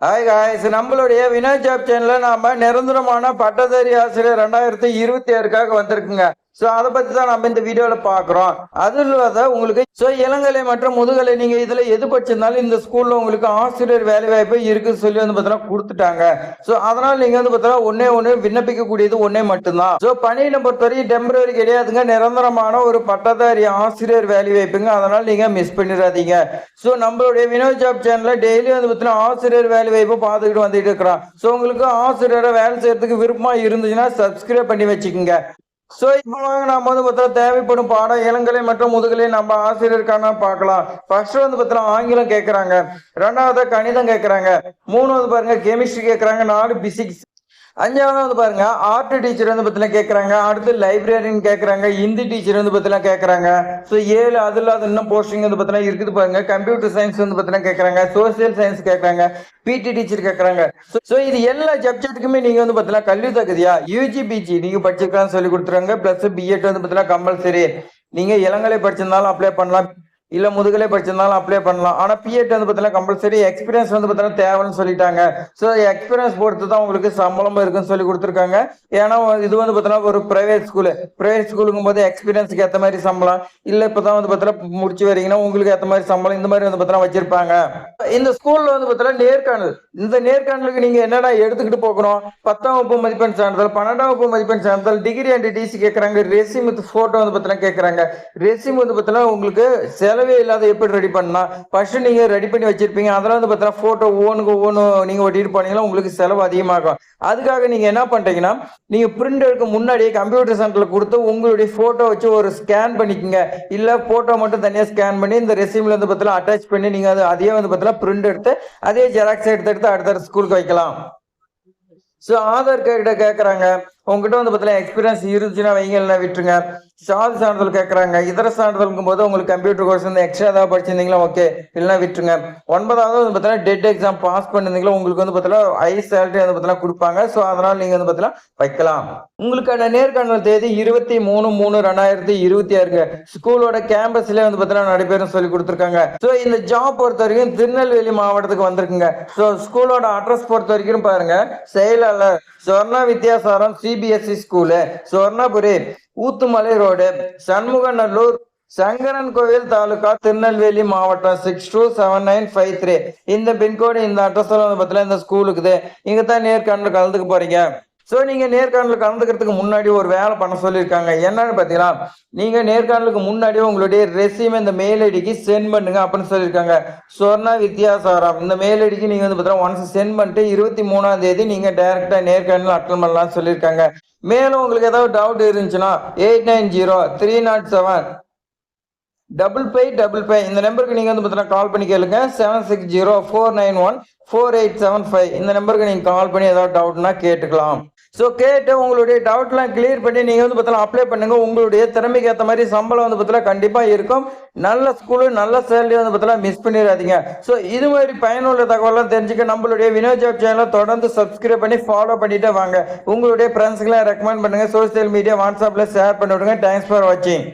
Hi guys, நம்மளுடைய Vinay job சேனல்ல நாம நிரந்தரமான பட்டதாரி ஆசிரியர் 2026க்காக வந்திருக்குங்க. ஸோ அதை பத்தி தான் நம்ம இந்த வீடியோல பாக்குறோம். அது இல்லாத உங்களுக்கு இளங்கலை மற்றும் முதுகலை நீங்க இதுல எது படிச்சிருந்தாலும் இந்த ஸ்கூல்ல உங்களுக்கு ஆசிரியர் வேலை வாய்ப்பு இருக்குன்னு சொல்லி வந்து பார்த்தீங்கன்னா கொடுத்துட்டாங்க. ஸோ அதனால நீங்க வந்து பார்த்தீங்கன்னா ஒண்ணு விண்ணப்பிக்க கூடியது ஒன்னே மட்டும்தான். ஸோ பணியிடம் பொறுத்தவரைக்கும் டெம்பரரி கிடையாதுங்க, நிரந்தரமான ஒரு பட்டதாரி ஆசிரியர் வேலை வாய்ப்புங்க. அதனால நீங்க மிஸ் பண்ணிடாதீங்க. ஸோ நம்மளுடைய வினோத் ஜாப் சேனல்ல டெய்லி வந்து பார்த்தீங்கன்னா ஆசிரியர் வேலை வாய்ப்பு பார்த்துக்கிட்டு வந்துட்டு இருக்கிறோம். ஸோ உங்களுக்கு ஆசிரியரை வேலை செய்யறதுக்கு விருப்பமா இருந்துச்சுன்னா சப்ஸ்கிரைப் பண்ணி வச்சுக்கோங்க. சோ இப்போ நாம வந்து பார்த்தா தேவைப்படும் பாடம் இளங்கலை மற்றும் முதுகலை நம்ம ஆசிரியருக்கான பார்க்கலாம். ஃபர்ஸ்ட் வந்து பார்த்தா ஆங்கிலம் கேட்கறாங்க, ரெண்டாவது கணிதம் கேட்கறாங்க, மூணாவது பாருங்க கெமிஸ்ட்ரி கேட்கறாங்க, 4 பிசிக்ஸ், அஞ்சாவது வந்து பாருங்க ஆர்ட் டீச்சர் வந்து பத்தில கேட்கறாங்க, அடுத்து லைப்ரரின்னு கேட்கறாங்க, ஹிந்தி டீச்சர் வந்து பத்தில கேட்கறாங்க. ஸோ 7 அது இல்லாத இன்னும் போஸ்டிங் வந்து பத்தில இருக்குது பாருங்க. கம்ப்யூட்டர் சயின்ஸ் வந்து பத்தில கேட்கறாங்க, சோசியல் சயின்ஸ் கேட்கறாங்க, பிடி டீச்சர் கேட்கறாங்க. ஸோ இது எல்லா சப்ஜெக்ட்டுக்குமே நீங்க வந்து பத்தில கல்வி தகுதியா யூஜி பிஜி நீங்க படிச்சிருக்கான்னு சொல்லி கொடுத்துருங்க. பிளஸ் பிஎட் வந்து பத்தில கம்பல்சரி. நீங்க இளங்கலை படிச்சிருந்தாலும் அப்ளை பண்ணலாம், இல்ல முதுகலை படிச்சிருந்தாலும் அப்ளை பண்ணலாம். ஆனா பிஎட் வந்து பார்த்தீங்கன்னா கம்பல்சரி, எக்ஸ்பீரியன்ஸ் வந்து பார்த்தீங்கன்னா தேவைன்னு சொல்லிட்டாங்க. ஸோ எக்ஸ்பீரியன்ஸ் பொறுத்து தான் உங்களுக்கு சம்பளமும் இருக்குன்னு சொல்லி கொடுத்துருக்காங்க. ஏன்னா இது வந்து பார்த்தீங்கன்னா ஒரு பிரைவேட் ஸ்கூலுங்கும் போது எக்ஸ்பீரியன்ஸுக்கு ஏற்ற மாதிரி சம்பளம், இல்ல இப்பதான் வந்து பார்த்தீங்கன்னா முடிச்சு வரீங்கன்னா உங்களுக்கு ஏற்ற மாதிரி சம்பளம், இந்த மாதிரி வந்து பார்த்தீங்கன்னா வச்சிருப்பாங்க. இந்த ஸ்கூல்ல வந்து பார்த்தீங்கன்னா நேர்காணல், இந்த நேர்காணலுக்கு நீங்க என்னடா எடுத்துக்கிட்டு போகணும்? 10ஆம் வகுப்பு மதிப்பெண் சான்றிதழ், 12ஆம் வகுப்பு மதிப்பெண் சான்றிதழ், டிகிரி அண்ட் டிசி கேட்கறாங்க, ரெசிம் வித் போட்டோ வந்து பார்த்தீங்கன்னா கேட்கறாங்க. ரெசிம் வந்து பார்த்தீங்கன்னா உங்களுக்கு செலவே இல்லாத எப்படி ரெடி பண்ணலாம், ஃபர்ஸ்ட் நீங்க ரெடி பண்ணி வச்சிருப்பீங்க, அதெல்லாம் வந்து பார்த்தீங்கன்னா போட்டோ ஒவ்வொன்று நீங்க ஒட்டிட்டு போனீங்கன்னா உங்களுக்கு செலவு அதிகமாகும். அதுக்காக நீங்க என்ன பண்றீங்கன்னா, நீங்க பிரிண்ட் எடுக்க முன்னாடியே கம்ப்யூட்டர் சென்டர்ல கொடுத்து உங்களுடைய போட்டோ வச்சு ஒரு ஸ்கேன் பண்ணிக்கோங்க. இல்ல போட்டோ மட்டும் தனியா ஸ்கேன் பண்ணி இந்த ரெசியூம்ல வந்து பார்த்தீங்கன்னா அட்டாச் பண்ணி நீங்க அதையே வந்து பார்த்தீங்கன்னா பிரிண்ட் எடுத்து அதே ஜெராக்ஸ் எடுத்து அடுத்த ஸ்கூலுக்கு வைக்கலாம். ஸோ ஆதார் கார்டு கேட்கறாங்க, உங்ககிட்ட வந்து பார்த்தீங்கன்னா எக்ஸ்பீரியன்ஸ் இருந்துச்சுன்னா வைங்க, விட்டுருங்க. சாதி சான்றிதழ் கேட்கறாங்க, இதர சான்றிதழ்க்கும் போது உங்களுக்கு கம்ப்யூட்டர் கோர்ஸ் வந்து எக்ஸ்ட்ரா ஏதாவது படிச்சிருந்தீங்களா ஓகே, இல்லைன்னா விட்டுருங்க. 9வது வந்து பார்த்தீங்கன்னா டெட் எக்ஸாம் பாஸ் பண்ணிருந்தீங்களா உங்களுக்கு வந்து பார்த்தீங்கன்னா ஹை சேலரி வந்து பார்த்தீங்கன்னா கொடுப்பாங்க. ஸோ அதனால நீங்க வந்து பார்த்தீங்கன்னா வைக்கலாம். உங்களுக்கான நேர்காணல் தேதி 23/3/2026 ஸ்கூலோட கேம்பஸ்ல வந்து பார்த்தீங்கன்னா நடைபெறும் சொல்லி கொடுத்துருக்காங்க. ஸோ இந்த ஜாப் பொறுத்த வரைக்கும் திருநெல்வேலி மாவட்டத்துக்கு வந்திருக்குங்க. ஸோ ஸ்கூலோட அட்ரஸ் பொறுத்த வரைக்கும் பாருங்க, செயலாளர் Sorna Vidyasaram CBSE school, Sornapuri, Oothumalai road, Shanmuganallur, Sankaran Kovil taluka, Tirunelveli மாவட்டம் 627953. இந்த பின்கோடு இந்த அட்ரஸ் வந்து பார்த்தீங்கன்னா இந்த ஸ்கூலுக்குது. இங்க தான் நேர்காணல் கலந்துக்க போறீங்க. ஸோ நீங்க நேர்காணலுக்கு கலந்துக்கிறதுக்கு முன்னாடி ஒரு வேலை பண்ண சொல்லியிருக்காங்க. என்னன்னு பார்த்தீங்கன்னா, நீங்க நேர்காணலுக்கு முன்னாடி உங்களுடைய ரெசியூம் இந்த மெயில் ஐடிக்கு சென்ட் பண்ணுங்க அப்படின்னு சொல்லியிருக்காங்க. சொர்ணா வித்யாசாரம் இந்த மெயில் ஐடிக்கு நீங்க வந்து பார்த்தீங்கன்னா ஒன்ஸ் சென்ட் பண்ணிட்டு 23ஆம் தேதி நீங்க டைரக்டா நேர்காணல் அட்டன் பண்ணலாம்னு சொல்லியிருக்காங்க. மேலும் உங்களுக்கு ஏதாவது டவுட் இருந்துச்சுன்னா 8903975555 இந்த நம்பருக்கு நீங்க வந்து பார்த்தீங்கன்னா கால் பண்ணி கேளுங்க. 7604914875 இந்த நம்பருக்கு நீங்க கால் பண்ணி ஏதாவது டவுட்னா கேட்டுக்கலாம். ஸோ கேட்டு உங்களுடைய டவுட்லாம் கிளியர் பண்ணி நீங்க வந்து பார்த்தீங்கன்னா அப்ளை பண்ணுங்க. உங்களுடைய திறமைக்கு ஏற்ற மாதிரி சம்பளம் வந்து பார்த்தீங்கன்னா கண்டிப்பா இருக்கும். நல்ல ஸ்கூலு, நல்ல சேலரி வந்து பார்த்தீங்கன்னா மிஸ் பண்ணிடாதீங்க. ஸோ இது மாதிரி பயனுள்ள தகவலாம் தெரிஞ்சுக்க நம்மளுடைய வினோத் ஜாப் சேனலை தொடர்ந்து சப்ஸ்கிரைப் பண்ணி ஃபாலோ பண்ணிட்டே வாங்க. உங்களுடைய ஃப்ரெண்ட்ஸ்க்கெல்லாம் ரெக்கமெண்ட் பண்ணுங்க. சோசியல் மீடியா வாட்ஸ்அப்ல ஷேர் பண்ணி விடுங்க. தேங்க்ஸ் ஃபார் வாட்சிங்.